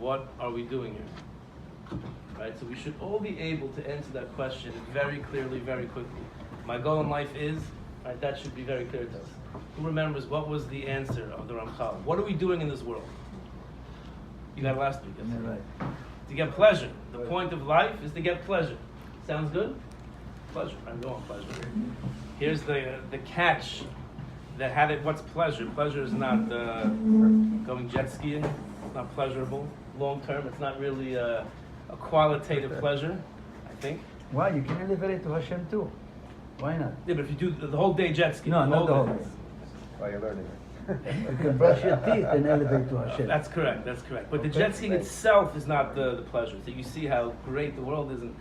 What are we doing here? Right? So we should all be able to answer that question very clearly, very quickly. My goal in life is, right, that should be very clear to us. Who remembers what was the answer of the Ramchal? What are we doing in this world? You got it last week. Yeah, right. To get pleasure. The point of life is to get pleasure. Sounds good? Pleasure. I'm going pleasure. Here's the catch. What's pleasure? Pleasure is not going jet skiing. It's not pleasurable. Long term, it's not really a qualitative pleasure, I think. Why? You can elevate it to Hashem too. Why not? Yeah, but if you do the whole day jet skiing. No, not the whole day. Why you're learning it. You can brush your teeth and elevate to Hashem. That's correct. But the jet skiing itself is not the pleasure. So you see how great the world is. And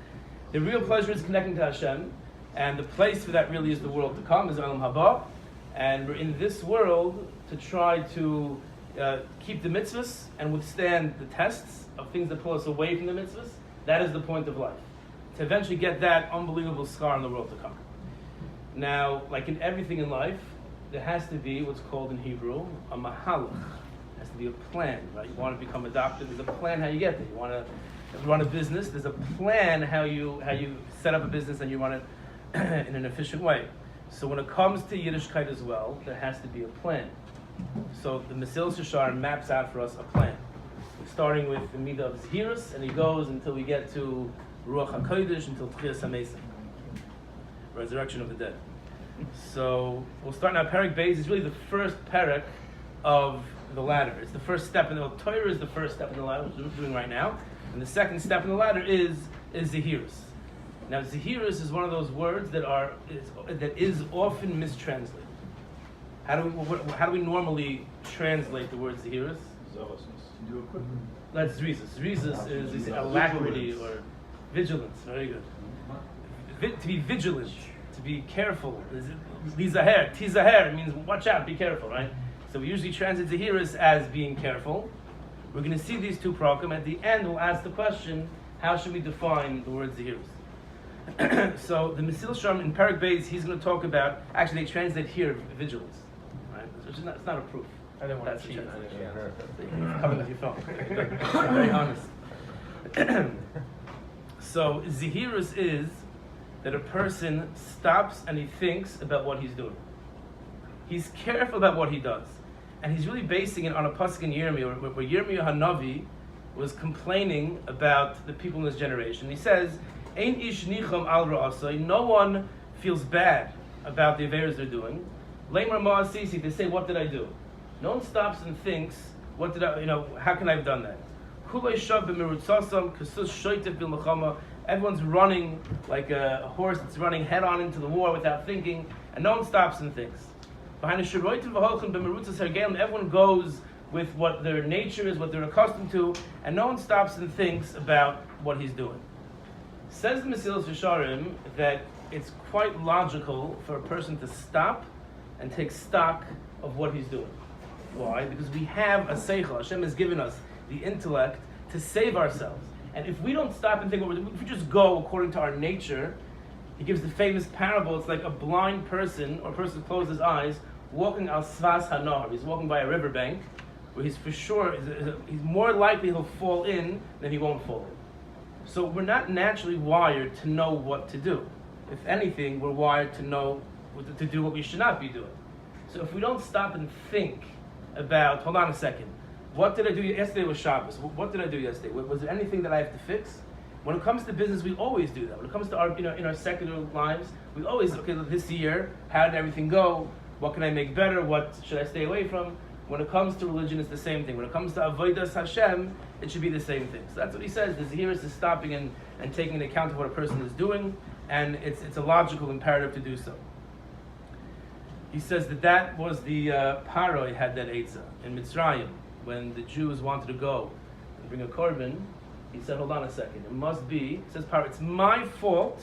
the real pleasure is connecting to Hashem. And the place for that really is the world to come, is Olam Haba. And we're in this world to try to keep the mitzvahs and withstand the tests of things that pull us away from the mitzvahs. That is the point of life. To eventually get that unbelievable scar in the world to come. Now, like in everything in life, there has to be what's called in Hebrew a mahalach. There has to be a plan, right? You want to become a doctor, there's a plan how you get there. You want to run a business, there's a plan how you set up a business and you run it in an efficient way. So when it comes to Yiddishkeit as well, there has to be a plan. So the Mesillas Yesharim maps out for us a plan. Starting with the Midah of Zehirus, and he goes until we get to Ruach HaKodesh, until Tchias HaMesim, resurrection of the dead. So we'll start now. Perek Beis is really the first perek of the ladder. It's the first step in the Torah is the first step in the ladder, which we're doing right now. And the second step in the ladder is Zehirus. Now, Zehirus is one of those words that is often mistranslated. How do we normally translate the word Zehirus? That's Zrizus. Zrizus is alacrity or vigilance. Very good. To be vigilant, to be careful. Lizaher, tizaher means watch out, be careful, right? So we usually translate Zehirus as being careful. We're going to see these two prokem. At the end, we'll ask the question, how should we define the word Zehirus? So the Mesillas Yesharim in Perek Beis, he's going to talk about, actually they translate here vigilance, right? Which is not, it's not a proof. I didn't want That's to cheat. Cover with your phone. Very honest. So Zehirus is that a person stops and he thinks about what he's doing. He's careful about what he does. And he's really basing it on a pasuk in Yirmiyah, where Yirmiyah Hanavi was complaining about the people in this generation. He says, Ein ish nicham al ra'asai, no one feels bad about the affairs they're doing. Leimar ma'asisi, they say, what did I do? No one stops and thinks, what did I, how can I have done that? Kulei shav b'mirutzasam, kasus shoytev bil mechama, everyone's running like a horse that's running head on into the war without thinking, and no one stops and thinks. Everyone goes with what their nature is, what they're accustomed to, and no one stops and thinks about what he's doing. Says the Mesillas Yesharim that it's quite logical for a person to stop and take stock of what he's doing. Why? Because we have a seichel. Hashem has given us the intellect to save ourselves. And if we don't stop and think, if we just go according to our nature, he gives the famous parable, it's like a blind person, or a person who closes his eyes, walking al svas hanar. He's walking by a riverbank, where he's for sure, he's more likely he'll fall in than he won't fall in. So we're not naturally wired to know what to do. If anything, we're wired to know to do what we should not be doing. So if we don't stop and think about, hold on a second, what did I do yesterday? Was Shabbos. What did I do yesterday? Was there anything that I have to fix? When it comes to business, we always do that. When it comes to our, in our secular lives, we always, okay, this year, how did everything go? What can I make better? What should I stay away from? When it comes to religion, it's the same thing. When it comes to avodas Hashem, it should be the same thing. So that's what he says. The Zehirus is stopping and taking into account of what a person is doing, and it's a logical imperative to do so. He says that was the Paroi had that Eitzah in Mitzrayim. When the Jews wanted to go and bring a korban, he said, hold on a second, it must be, says Paro, it's my fault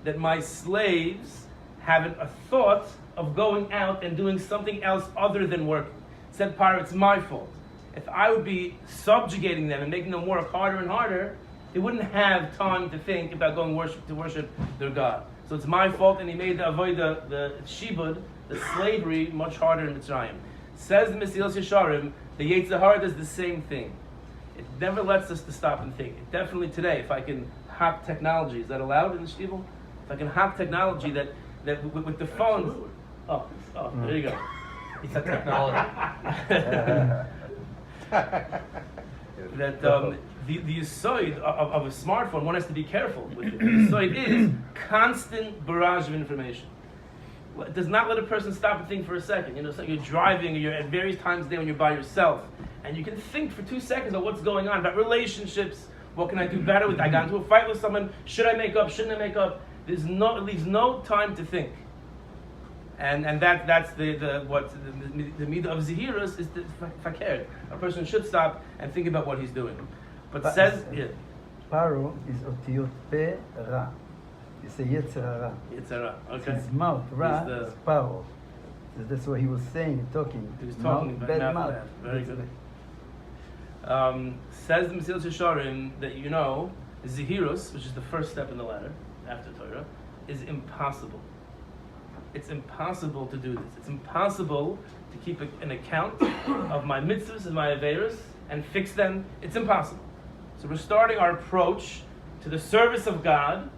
that my slaves haven't a thought of going out and doing something else other than working. Said Paro, it's my fault. If I would be subjugating them and making them work harder and harder, they wouldn't have time to think about going to worship their God. So it's my fault, and he made the avodah, the shibud, the slavery, much harder in Mitzrayim. Says the Mesillas Yesharim, the Yetzer Hara does the same thing. It never lets us to stop and think. It definitely today, if I can hack technology, is that allowed in the Shteibel? If I can hack technology that with the phones. Oh, there you go. It's a technology. That the yesod of a smartphone, one has to be careful with it. The yesod is constant barrage of information. It does not let a person stop and think for a second. You know, so you're driving, or you're at various times of the day when you're by yourself, and you can think for 2 seconds of what's going on, about relationships. What can I do better with? I got into a fight with someone. Should I make up? Shouldn't I make up? It leaves no time to think. And that's the midah of zehirus is the fakir. A person should stop and think about what he's doing. But says Paro is otiyot pe ra. It's a yetzer hara. Yetzer hara. Okay. His mouth ra is paro. That's what he was saying, talking. He was talking mouth, bad bad mouth. mouth. Very good. Says the Mesillas Yesharim that zehirus, which is the first step in the ladder after Torah, is impossible. It's impossible to do this. It's impossible to keep an account of my mitzvahs and my averos and fix them. It's impossible. So we're starting our approach to the service of God.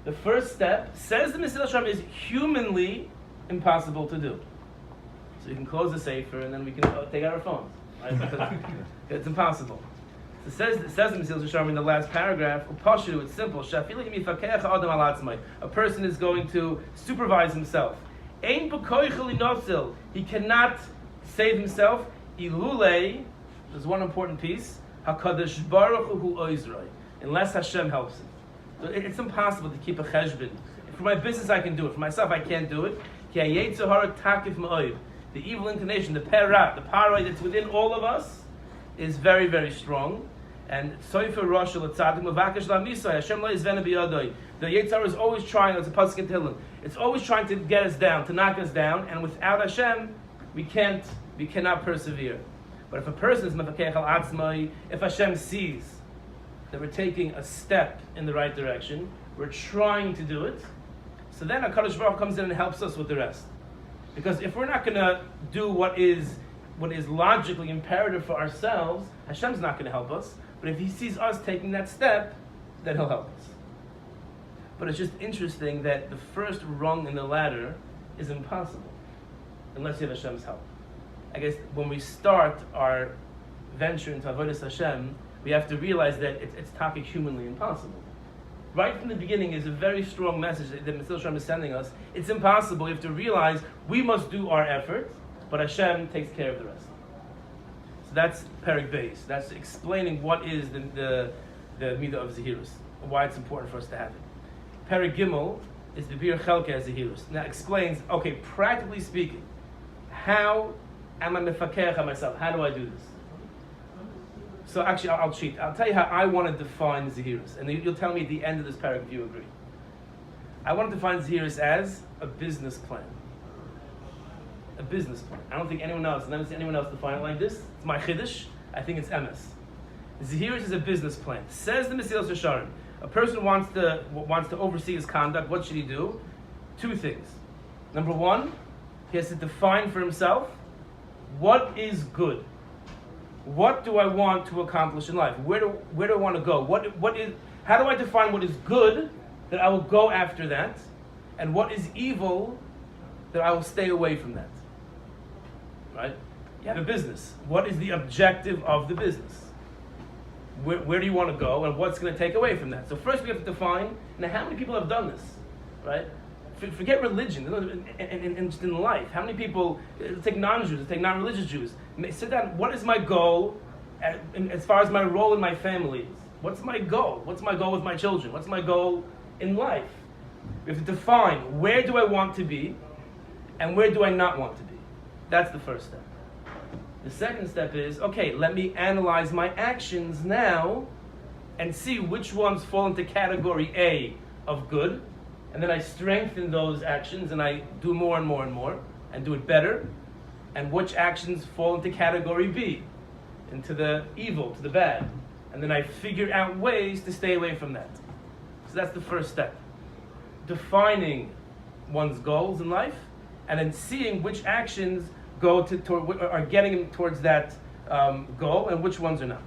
The first step, says the Mesillas Yesharim, is humanly impossible to do. So you can close the sefer and then we can take out our phones. Right? Because it's impossible. It says the Mesillas Yesharim in the last paragraph, Upashu, it's simple. A person is going to supervise himself. He cannot save himself. Ilule, there's one important piece, HaKadosh Baruch Hu Oizroi, unless Hashem helps him. So it's impossible to keep a cheshbon. For my business I can do it. For myself I can't do it. The evil inclination, the perat, the paroi that's within all of us is very, very strong. And Soifer Rosh L'Tzadik Mavakesh La'Misai Hashem Lo Yizvena B'Yadoi. The Yetzirah is always trying, as a pasuk in Tehillim, it's always trying to get us down, to knock us down, and without Hashem, we cannot persevere. But if a person is Mefakech Al Atzmai, if Hashem sees that we're taking a step in the right direction, we're trying to do it, so then HaKadosh Baruch Hu comes in and helps us with the rest. Because if we're not going to do what is logically imperative for ourselves, Hashem's not going to help us. But if He sees us taking that step, then He'll help us. But it's just interesting that the first rung in the ladder is impossible unless you have Hashem's help. I guess when we start our venture into Avodas Hashem, we have to realize that it's taka humanly impossible. Right from the beginning is a very strong message that Mesillas Yesharim is sending us. It's impossible. We have to realize we must do our effort, but Hashem takes care of the rest. So that's Perek Beis. That's explaining what is the midah of zehirus, why it's important for us to have it. Perek Gimel is the bir chelke as zehirus. Now explains, okay, practically speaking, how am I mefakech on myself? How do I do this? So actually, I'll cheat. I'll tell you how I want to define zehirus, and you'll tell me at the end of this paragraph if you agree. I want to define zehirus as a business plan. A business plan. I don't think anyone else, I've never seen anyone else define it like this. It's my chiddush. I think it's emes. Zehirus is a business plan. Says the Mesillas Yesharim. A person wants to oversee his conduct. What should he do? 2 things. Number 1, he has to define for himself what is good. What do I want to accomplish in life? Where do I want to go? How do I define what is good that I will go after that, and what is evil that I will stay away from that? Right? You have a business. What is the objective of the business? Where do you want to go, and what's going to take away from that? So first we have to define. Now, how many people have done this? Right? Forget religion, and just in life. How many people, take non-Jews, take non-religious Jews, sit down, what is my goal as far as my role in my family is? What's my goal? What's my goal with my children? What's my goal in life? We have to define, where do I want to be, and where do I not want to be? That's the first step. The second step is, okay, let me analyze my actions now, and see which ones fall into category A of good, and then I strengthen those actions and I do more and more and more and do it better. And which actions fall into category B, into the evil, to the bad. And then I figure out ways to stay away from that. So that's the first step. Defining one's goals in life and then seeing which actions are getting him towards that goal and which ones are not.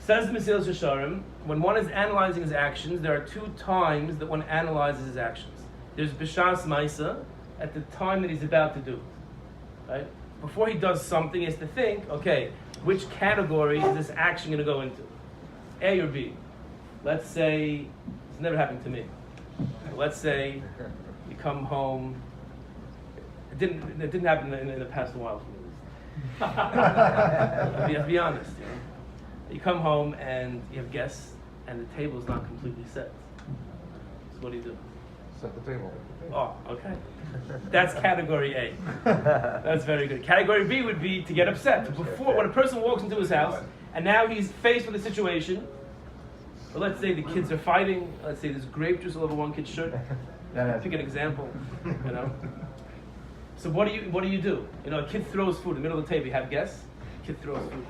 Says the Mesillas Yesharim, when one is analyzing his actions, there are two times that one analyzes his actions. There's B'shas Maisa, at the time that he's about to do it. Right? Before he does something, he has to think, okay, which category is this action going to go into? A or B? Let's say, it's never happened to me. Let's say you come home, it didn't happen in the past while for me. You have to be honest. You know? You come home and you have guests, and the table is not completely set. So what do you do? Set the table. Oh, okay. That's category A. That's very good. Category B would be to get upset. Before, when a person walks into his house, and now he's faced with a situation, well, let's say the kids are fighting, let's say there's grape juice all over one kid's shirt. Pick an example, you know. So what do you do? You know, a kid throws food in the middle of the table. You have guests. Kid throws food,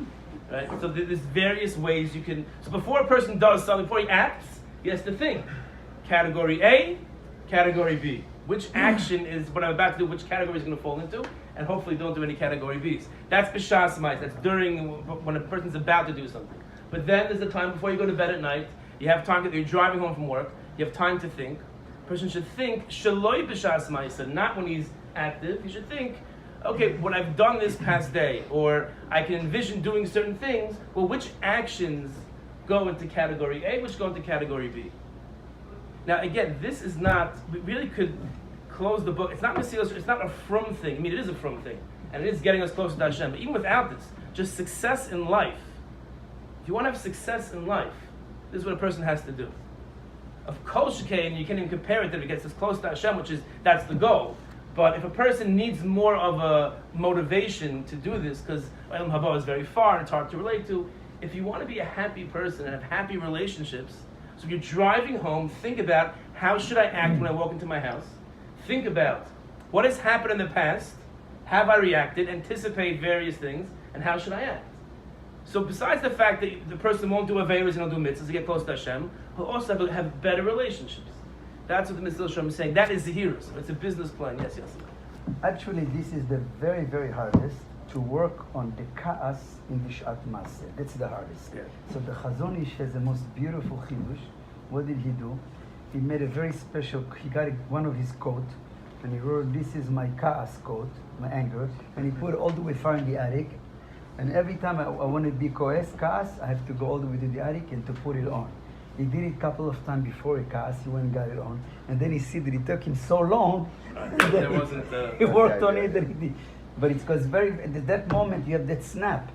right? So there's various ways you can. So before a person does something, before he acts, he has to think. Category A, category B. Which action is what I'm about to do? Which category is going to fall into? And hopefully, don't do any category B's. That's b'shas ma'is. That's during when a person's about to do something. But then there's the time before you go to bed at night. You have time you're driving home from work. You have time to think. A person should think shaloi b'shas ma'isa, not when he's active. You should think, okay, what I've done this past day, or I can envision doing certain things. Well, which actions go into category A, which go into category B? Now, again, this is not. We really could close the book. It's not Mesillas. It's not a from thing. I mean, it is a from thing, and it is getting us closer to Hashem. But even without this, just success in life. If you want to have success in life, this is what a person has to do. Of course, you can't even compare it that it gets as close to Hashem, that's the goal. But if a person needs more of a motivation to do this, because Olam Haba is very far and it's hard to relate to, if you want to be a happy person and have happy relationships, so you're driving home, think about how should I act when I walk into my house? Think about what has happened in the past, have I reacted, anticipate various things, and how should I act? So besides the fact that the person won't do averos and he'll do mitzvahs to get close to Hashem, he'll also have better relationships. That's what the Mesillas is saying. That is the hero. It's a business plan. Yes. Actually, this is the very, very hardest to work on the ka'as in the Shat Maseh. That's the hardest. Yeah. So the Chazon Ish has the most beautiful chidush. What did he do? He made a very special, he got one of his coat, and he wrote, "This is my ka'as coat, my anger," and he put it all the way far in the attic. And every time I want to be ka'as, I have to go all the way to the attic and to put it on. He did it a couple of times before he ka'as, he went and got it on. And then he see that it took him so long, he worked on it and he did. But it's because at that moment you have that snap.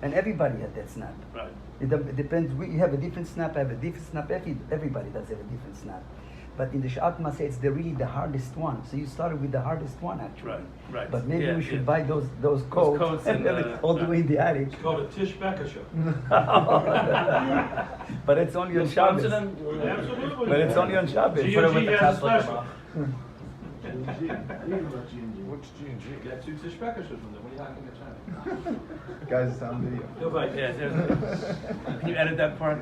And everybody had that snap. Right. It depends, you have a different snap, I have a different snap, everybody does have a different snap. But in the Shat Maseh, it's really the hardest one. So you started with the hardest one, actually. Right. But maybe we should buy those coats and have it all the way in the attic. It's called a Tish Becker show. But it's only on Shabbos. Absolutely. But it's only on Shabbos. G&G has a special. What's G&G? You got two Tish Becker shows from there. What are you talking about? Guys, it's on video. Can you edit that part?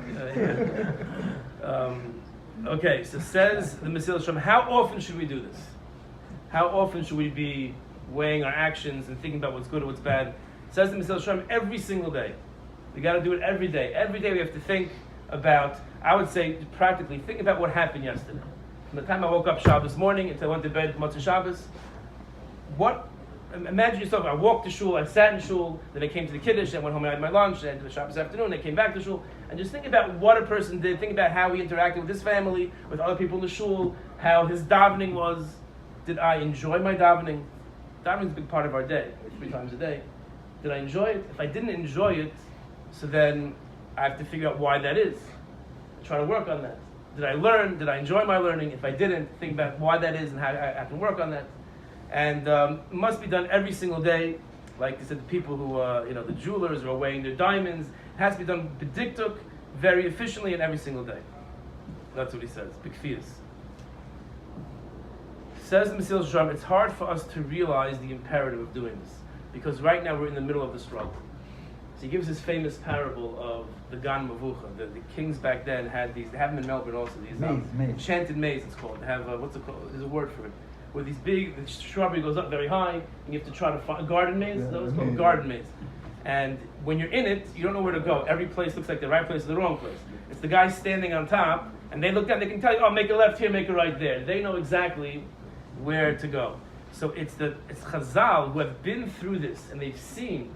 Okay, so says the Mesillas, how often should we do this? How often should we be weighing our actions and thinking about what's good or what's bad? Says the Mesillas, every single day. We got to do it every day. Every day we have to think about, I would say practically, think about what happened yesterday. From the time I woke up Shabbos morning until I went to bed Motzei Shabbos, imagine yourself, I walked to shul, I sat in shul, then I came to the Kiddush, I went home and had my lunch, and to the Shabbos afternoon, I came back to shul, and just think about what a person did, think about how he interacted with his family, with other people in the shul, how his davening was. Did I enjoy my davening? Davening is a big part of our day, 3 times a day. Did I enjoy it? If I didn't enjoy it, so then I have to figure out why that is. Try to work on that. Did I learn? Did I enjoy my learning? If I didn't, think about why that is and how I can work on that. And it must be done every single day. Like I said, the people who, the jewelers are weighing their diamonds. It has to be done b'diktuk, very efficiently and every single day. That's what he says. B'kfiyas. Says the Mesillas Yesharim, it's hard for us to realize the imperative of doing this. Because right now we're in the middle of the struggle. So he gives this famous parable of the Gan Mavucha. The kings back then had these, they have them in Melbourne also, these Maze. enchanted maze it's called. They have, what's it called? There's a word for it. Where these big, the shrubbery goes up very high, and you have to try to find a garden maze. That was called garden maze. And when you're in it, you don't know where to go. Every place looks like the right place or the wrong place. It's the guy standing on top, and they look down, they can tell you, oh, make a left here, make a right there. They know exactly where to go. So it's Chazal who have been through this, and they've seen,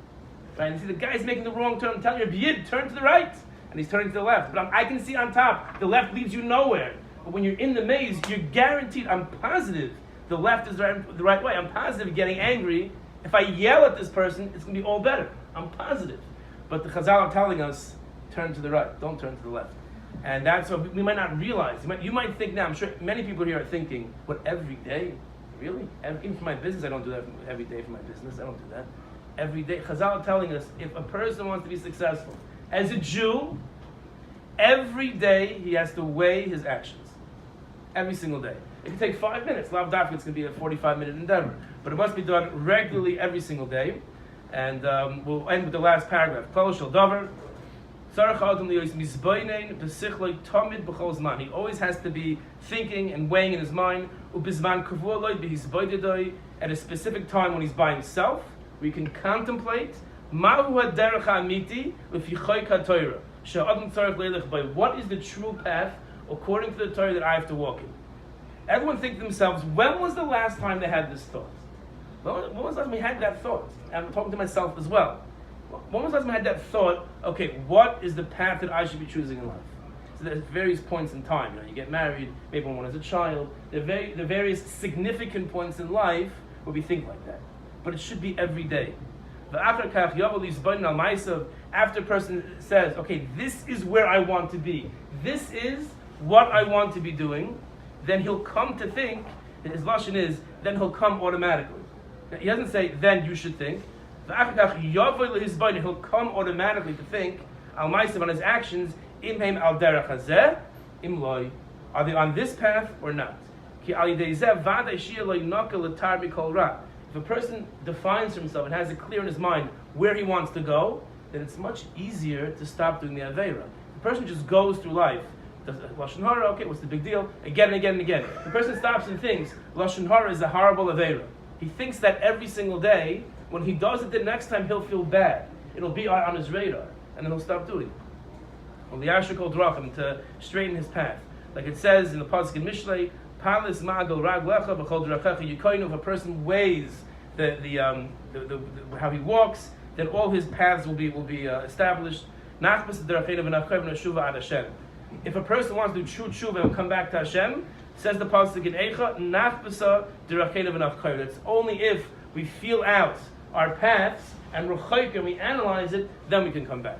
right? And see the guy's making the wrong turn, telling you, Yid, turn to the right, and he's turning to the left. But I can see on top, the left leads you nowhere. But when you're in the maze, you're guaranteed, I'm positive, the left is the right way. I'm positive getting angry. If I yell at this person, it's going to be all better. I'm positive. But the Chazal are telling us, turn to the right, don't turn to the left. And that's what we might not realize. You might think now, I'm sure many people here are thinking, what, every day? Really? Even for my business, I don't do that every day for my business. I don't do that. Every day. Chazal are telling us, if a person wants to be successful, as a Jew, every day he has to weigh his actions. Every single day. It can take 5 minutes. Lav dafka, it's going to be a 45-minute endeavor. But it must be done regularly every single day. And we'll end with the last paragraph. Klal shel davar. He always has to be thinking and weighing in his mind. At a specific time when he's by himself, we can contemplate what is the true path according to the Torah that I have to walk in. Everyone think to themselves, when was the last time they had this thought? When was the last time we had that thought? I'm talking to myself as well. When was the last time I had that thought, okay, what is the path that I should be choosing in life? So there's various points in time. You get married, maybe when one is a child. There are various significant points in life where we think like that. But it should be every day. After a person says, okay, this is where I want to be. This is what I want to be doing. Then he'll come to think, and his lashon is, then he'll come automatically. He doesn't say, then you should think. He'll come automatically to think on his actions. Are they on this path or not? If a person defines for himself and has it clear in his mind where he wants to go, then it's much easier to stop doing the Aveira. The person just goes through life, does Lashon Hara, okay, what's the big deal? Again and again and again. The person stops and thinks, Lashon Hara is a horrible Aveira. He thinks that every single day. When he does it the next time, he'll feel bad. It'll be on his radar, and then he'll stop doing it. Well, the Yashar called Drachim to straighten his path. Like it says in the Pasuk in Mishlei, Palis Ma'agal Raglecha B'chol Drachecha Yikoinu. If a person weighs the how he walks, then all his paths will be established. Nachbas Dracheinu V'Nachayv V'Nashuva Ad Hashem. If a person wants to do true tshuva and come back to Hashem, says the Pasuk in Eicha, Nachbasa Dracheinu V'Nachayv. It's only if we feel out our paths and we analyze it, then we can come back.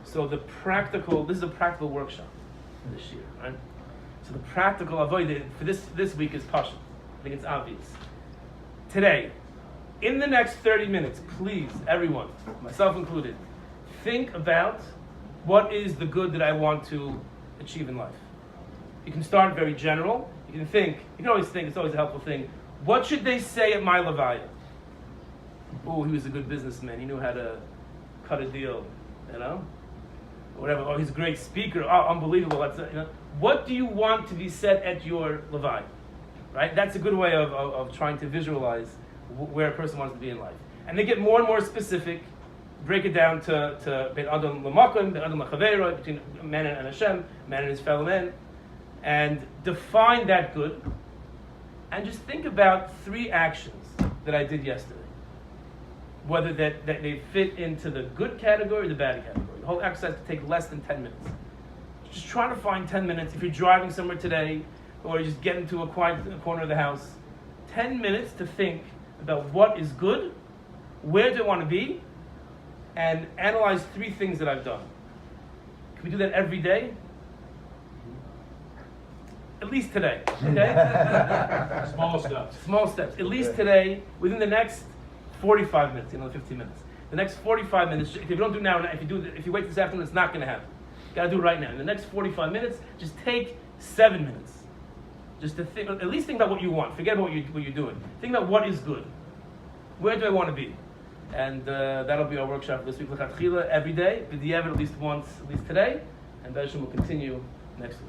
So this is a practical workshop for this year, right? So the practical avoid for this week is Pasha. I think it's obvious. Today, in the next 30 minutes, please, everyone, myself included, think about what is the good that I want to achieve in life. You can start very general. You can always think, it's always a helpful thing. What should they say at my Levaya? Oh, he was a good businessman. He knew how to cut a deal, or whatever. Oh, he's a great speaker. Oh, unbelievable. What do you want to be said at your Levaya? Right? That's a good way of trying to visualize where a person wants to be in life. And they get more and more specific. Break it down to Ben Adam L'Makom, Ben Adam L'Chaveiro, between man and Hashem, man and his fellow men, and define that good. And just think about 3 actions that I did yesterday. Whether that they fit into the good category or the bad category. The whole exercise could take less than 10 minutes. Just try to find 10 minutes. If you're driving somewhere today, or you just get into a quiet corner of the house, 10 minutes to think about what is good, where do I want to be, and analyze 3 things that I've done. Can we do that every day? At least today, okay? Small steps. At least today, within the next 45 minutes, 15 minutes. The next 45 minutes, if you don't do it now, if you wait this afternoon, it's not going to happen. You got to do it right now. In the next 45 minutes, just take 7 minutes. Just to think, at least think about what you want. Forget about what you're doing. Think about what is good. Where do I want to be? And that'll be our workshop this week. L'chatchila every day. B'diavad at least once, at least today. And Bezhem will continue next week.